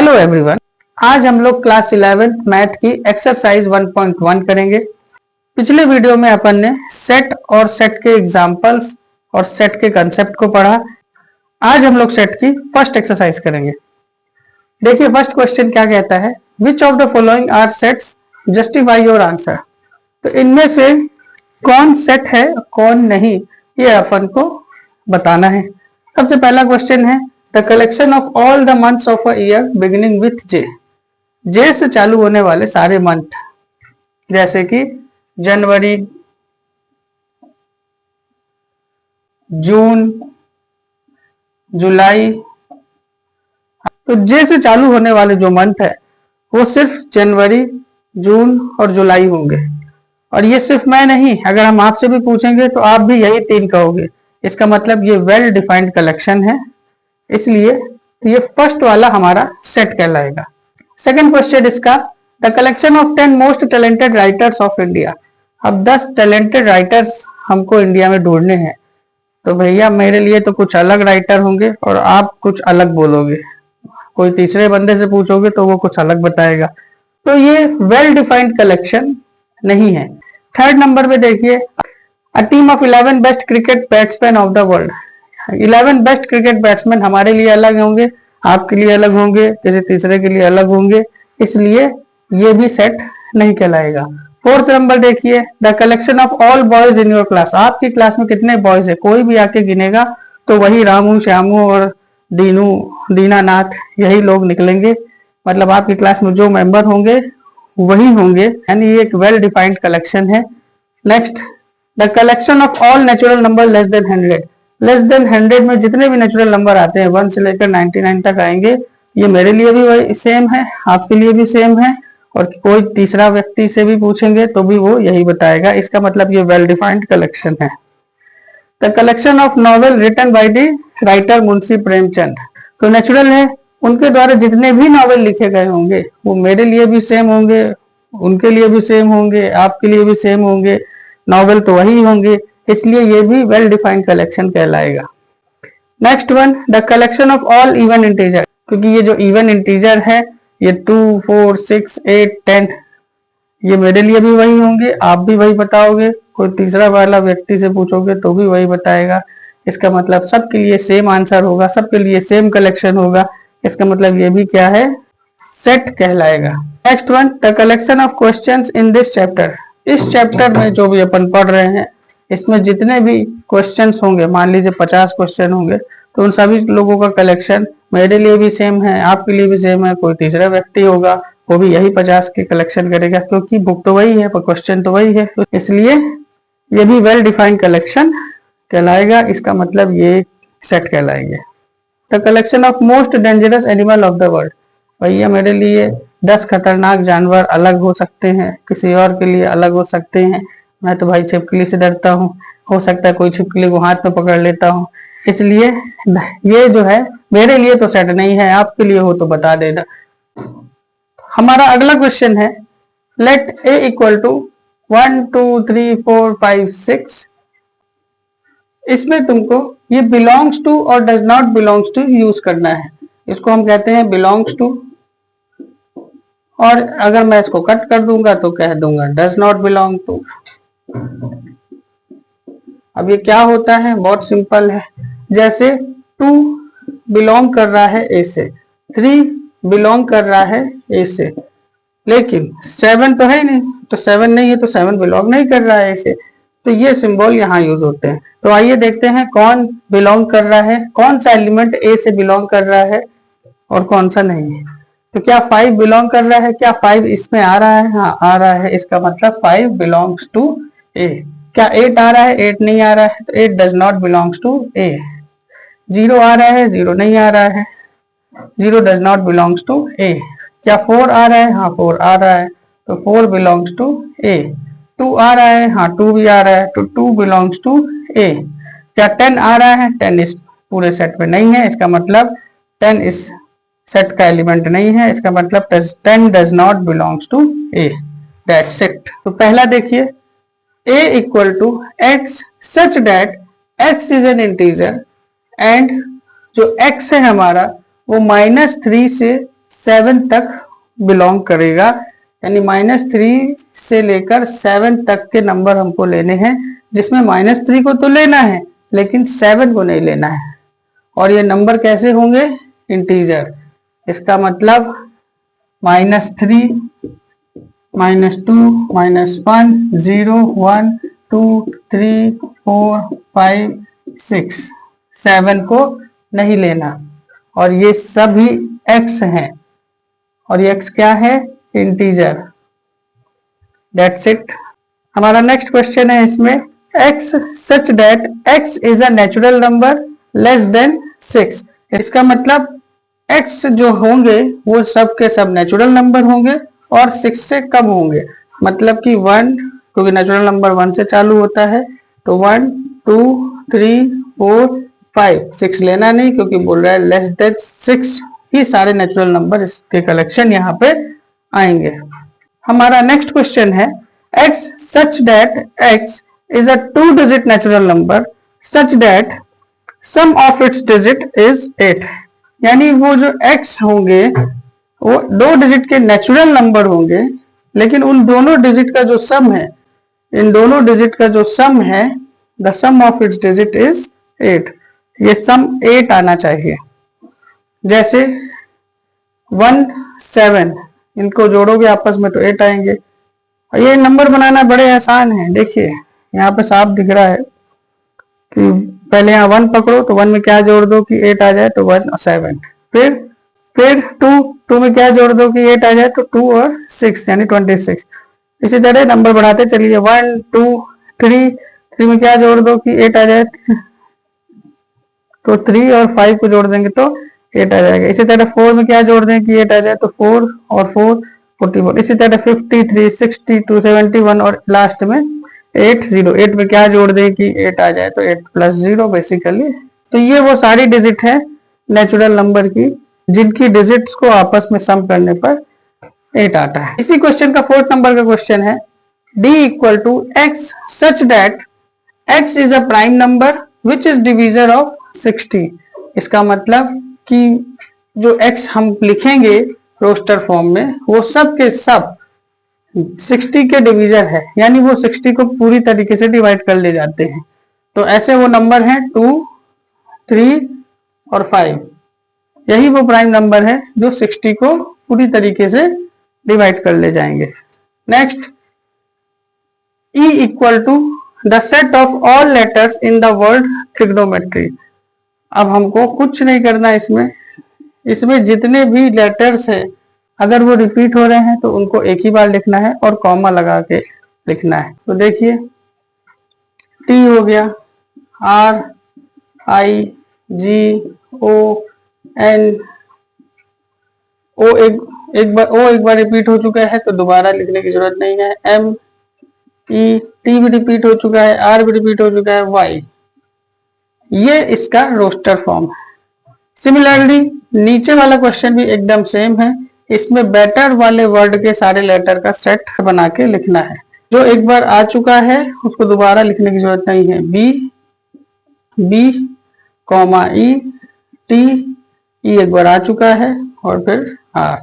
Hello everyone, आज हम लोग क्लास 11 मैथ की एक्सरसाइज 1.1 करेंगे। पिछले वीडियो में अपन ने सेट और सेट के एग्जांपल्स और सेट के कंसेप्ट को पढ़ा। आज हम लोग सेट की फर्स्ट एक्सरसाइज करेंगे। देखिए फर्स्ट क्वेश्चन क्या कहता है, which of the following are sets, justify your answer. तो इनमें से कौन सेट है कौन नहीं, ये अपन को बताना है। सबसे पहला क्वेश्चन है, the collection of all the months of a year beginning with J. J से चालू होने वाले सारे मंथ जैसे कि जनवरी, जून, जुलाई। तो जे से चालू होने वाले जो मंथ है वो सिर्फ जनवरी, जून और जुलाई होंगे। और ये सिर्फ मैं नहीं, अगर हम आपसे भी पूछेंगे तो आप भी यही तीन कहोगे। इसका मतलब ये वेल डिफाइंड कलेक्शन है, इसलिए ये फर्स्ट वाला हमारा सेट कहलाएगा। सेकंड क्वेश्चन इसका, the collection of 10 most talented writers of India. अब 10 टैलेंटेड राइटर्स हमको इंडिया में ढूंढने हैं, तो भैया मेरे लिए तो कुछ अलग राइटर होंगे और आप कुछ अलग बोलोगे। कोई तीसरे बंदे से पूछोगे तो वो कुछ अलग बताएगा, तो ये वेल डिफाइंड कलेक्शन नहीं है। थर्ड नंबर पे देखिए, a team of 11 best cricket batsman of the world. 11 best cricket batsman हमारे लिए अलग होंगे, आपके लिए अलग होंगे, किसी तीसरे के लिए अलग होंगे, इसलिए ये भी सेट नहीं कहलाएगा। फोर्थ नंबर देखिए, the collection of all boys in your class. आपकी क्लास में कितने बॉयज है, कोई भी आके गिनेगा तो वही रामू, श्यामू और दीनू, दीनानाथ, यही लोग निकलेंगे। मतलब आपकी क्लास में जो मेंबर होंगे वही होंगे, यानी ये एक वेल डिफाइंड कलेक्शन है। Next, the collection of all natural number less than 100। Less than 100 में जितने भी नेचुरल नंबर आते हैं 1 से लेकर 99 तक आएंगे, ये मेरे लिए भी वही सेम है, आपके लिए भी सेम है, और कोई तीसरा व्यक्ति से भी पूछेंगे तो भी वो यही बताएगा। इसका मतलब ये वेल डिफाइंड कलेक्शन है। The collection of novel written by the writer Munshi Premchand. तो नेचुरल है, उनके द्वारा जितने भी नॉवेल लिखे गए होंगे वो मेरे लिए भी सेम होंगे, उनके लिए भी सेम होंगे, आपके लिए भी सेम होंगे, नॉवेल तो वही होंगे, इसलिए ये भी वेल डिफाइंड कलेक्शन कहलाएगा। Next one, the collection of all even integer. क्योंकि ये जो इवन इंटीजर है ये 2, 4, 6, 8, 10, ये मेरे लिए भी वही होंगे, आप भी वही बताओगे, कोई तीसरा वाला व्यक्ति से पूछोगे तो भी वही बताएगा। इसका मतलब सबके लिए सेम आंसर होगा, सबके लिए सेम कलेक्शन होगा। इसका मतलब ये भी क्या है, सेट कहलाएगा। Next one, the collection of questions in this chapter. इस चैप्टर में जो भी अपन पढ़ रहे हैं इसमें जितने भी क्वेश्चंस होंगे, मान लीजिए 50 क्वेश्चन होंगे, तो उन सभी लोगों का कलेक्शन मेरे लिए भी सेम है, आपके लिए भी सेम है। कोई तीसरा व्यक्ति होगा वो भी यही 50 के कलेक्शन करेगा, क्योंकि बुक तो वही है पर क्वेश्चन तो वही है, तो इसलिए ये भी वेल डिफाइंड कलेक्शन कहलाएगा। इसका मतलब ये सेट कहलाएंगे। The collection of most dangerous animal of the world. भैया मेरे लिए 10 खतरनाक जानवर अलग हो सकते हैं, किसी और के लिए अलग हो सकते हैं। मैं तो भाई छिपकली से डरता हूँ, हो सकता है कोई छिपकली को हाथ में पकड़ लेता हूँ, इसलिए ये जो है मेरे लिए तो सेट नहीं है, आपके लिए हो तो बता देना। हमारा अगला क्वेश्चन है, लेट ए इक्वल टू 1, 2, 3, 4, 5, 6। इसमें तुमको ये बिलोंग्स टू और does not belongs to use करना है। इसको हम कहते हैं बिलोंग्स टू, और अगर मैं इसको कट कर दूंगा तो कह दूंगा डज नॉट बिलोंग टू। अब ये क्या होता है, बहुत सिंपल है। जैसे 2 बिलोंग कर रहा है ए से, 3 बिलोंग कर रहा है ए से, लेकिन 7 तो है नहीं, तो 7 नहीं है तो 7 बिलोंग नहीं कर रहा है ए से, तो ये सिंबल यहाँ यूज होते हैं। तो आइए देखते हैं कौन बिलोंग कर रहा है, कौन सा एलिमेंट ए से बिलोंग कर रहा है और कौन सा नहीं है। तो क्या 5 बिलोंग कर रहा है, क्या 5 इसमें आ रहा है, हाँ आ रहा है, इसका मतलब 5 बिलोंग्स टू ए। क्या 8 आ रहा है, 8 नहीं आ रहा है, तो 8 डज नॉट बिलोंग्स टू ए। 0 आ रहा है, 0 नहीं आ रहा है, 0 डज नॉट बिलोंग्स टू ए। क्या 4 आ रहा है, हाँ 4 आ रहा है, तो 4 बिलोंग्स टू ए। 2 आ रहा है, हाँ 2 भी आ रहा है, तो 2 बिलोंग्स टू ए। क्या 10 आ रहा है, 10 इस पूरे सेट में नहीं है, इसका मतलब 10 इस सेट का एलिमेंट नहीं है, इसका मतलब 10 does not belongs to A. That's it. तो पहला देखिए, a equal to x such that x is an integer and जो x है हमारा वो -3 से 7 तक बिलोंग करेगा, यानी -3 से लेकर 7 तक के नंबर हमको लेने हैं, जिसमें -3 को तो लेना है लेकिन 7 को नहीं लेना है। और ये नंबर कैसे होंगे? इंटीजर। इसका मतलब -3, -2, -1, 0, 1, 2, 3, 4, 5, 6, 7 को नहीं लेना। और ये सभी x हैं, और ये x क्या है? इंटीजर। That's it। हमारा नेक्स्ट क्वेश्चन है इसमें, x such that x is a natural number less than 6। इसका मतलब x जो होंगे वो सब के सब नेचुरल नंबर होंगे और 6 से कम होंगे। मतलब कि 1, क्योंकि नेचुरल नंबर 1 से चालू होता है, तो 1, 2, 3, 4, 5, 6 लेना नहीं, क्योंकि बोल रहा है लेस देन 6 ही सारे नेचुरल नंबर इसके कलेक्शन यहाँ पे आएंगे। हमारा नेक्स्ट क्वेश्चन है, x such that x is a 2-digit natural number such that sum of its digit is 8। यानी वो जो x होंगे वो 2 डिजिट के नेचुरल नंबर होंगे, लेकिन उन दोनों डिजिट का जो सम है, इन दोनों डिजिट का जो सम है, the sum of its digit is 8। ये सम 8 आना चाहिए। जैसे 1, 7, इनको जोड़ोगे आपस में तो 8 आएंगे। और ये नंबर बनाना बड़े आसान है। देखिए यहाँ पे साफ दिख रहा है कि पहले यहाँ 1 पकड़ो तो 1 में क्या जोड़ दो कि 8 आ जाए, तो 1 और 7। फिर 2 में क्या जोड़ दो कि 8 आ जाए, तो 2 और 6 यानी 26। इसी तरह नंबर बढ़ाते चलिए, 1, 2, 3 में क्या जोड़ दो कि 8 आ जाए, तो 3 और 5 को जोड़ देंगे तो 8 आ जाएगा। इसी तरह 4 में क्या जोड़ दें कि 8 आ जाए, तो 4 और 4 44। इसी तरह 53, 62, 71 और लास्ट में 8 में क्या जोड़ दें कि 8 आ जाए, तो 8 + 0 बेसिकली। तो ये वो सारी डिजिट है नेचुरल नंबर की जिनकी डिजिट्स को आपस में सम करने पर 8 आता है। इसी क्वेश्चन का 4th नंबर का क्वेश्चन है, d = x such that x is a prime number which is divisor of 60। इसका मतलब कि जो x हम लिखेंगे रोस्टर फॉर्म में, वो सब के सब 60 के डिवीजर है, यानी वो 60 को पूरी तरीके से डिवाइड कर ले जाते हैं। तो ऐसे वो नंबर हैं 2, 3 और 5। यही वो प्राइम नंबर है जो 60 को पूरी तरीके से डिवाइड कर ले जाएंगे। Next, E = the set of all letters in the word trigonometry। अब हमको कुछ नहीं करना इसमें जितने भी लेटर्स हैं अगर वो रिपीट हो रहे हैं तो उनको एक ही बार लिखना है और कॉमा लगा के लिखना है। तो देखिए T हो गया, R, I, G, O, N, O एक बार रिपीट हो चुका है तो दोबारा लिखने की जरूरत नहीं है। M, E, T भी रिपीट हो चुका है, R भी रिपीट हो चुका है, Y। ये इसका रोस्टर फॉर्म है। सिमिलरली नीचे वाला क्वेश्चन भी एकदम सेम है। इसमें बेटर वाले वर्ड के सारे लेटर का सेट बना के लिखना है। जो एक बार आ चुका है उसको दोबारा लिखने की जरूरत नहीं है। B, E, T, E एक बार आ चुका है और फिर R।